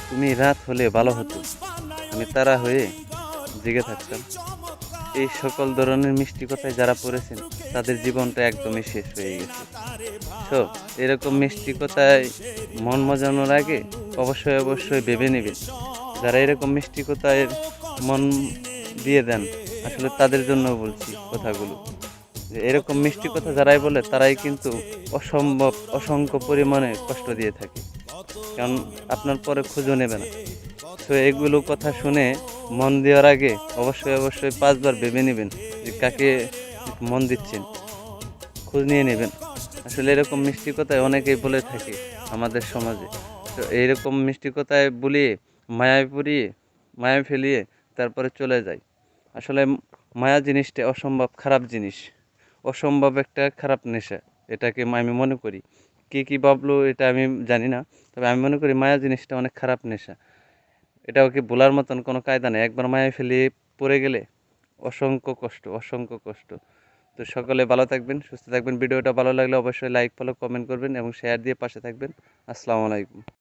তুমি রাত হলে ভালো হতো, আমি তারা হয়ে জেগে থাকতাম। এই সকল ধরনের মিষ্টি কথায় যারা পড়েছেন তাদের জীবনটা একদমই শেষ হয়ে গেছে। তো এরকম মিষ্টি কথায় মন মজানোর আগে অবশ্যই অবশ্যই ভেবে নেবেন। যারা এরকম মিষ্টি কথায় মন দিয়ে দেন, আসলে তাদের জন্য বলছি কথাগুলো, যে এরকম মিষ্টি কথা যারাই বলে তারাই কিন্তু অসংখ্য পরিমাণে কষ্ট দিয়ে থাকে, কারণ আপনার পরে খোঁজও নেবে না। তো এগুলো কথা শুনে মন দেওয়ার আগে অবশ্যই অবশ্যই 5 বার ভেবে নেবেন যে কাকে মন দিচ্ছেন, খোঁজ নিয়ে নেবেন। আসলে এরকম মিষ্টি কথায় অনেকেই বলে থাকে আমাদের সমাজে। তো এইরকম মিষ্টি কথায় বলিয়ে মায়ায় পড়িয়ে মায়ায় ফেলিয়ে তারপরে চলে যায়। আসলে মায়া জিনিসটা অসম্ভব খারাপ জিনিস, অসম্ভব একটা খারাপ নেশা। এটাকে আমি মনে করি, কে কী ভাবলো এটা আমি জানি না, তবে আমি মনে করি মায়া জিনিসটা অনেক খারাপ নেশা। এটা ওকে ভোলার মতন কোনো কায়দা নেই। একবার মায়ায় ফেলিয়ে পড়ে গেলে অসংখ্য কষ্ট, অসংখ্য কষ্ট। তো সকলে ভালো থাকবেন, সুস্থ থাকবেন। ভিডিওটা ভালো লাগলে অবশ্যই লাইক, ফলো, কমেন্ট করবেন এবং শেয়ার দিয়ে পাশে থাকবেন। আসসালামু আলাইকুম।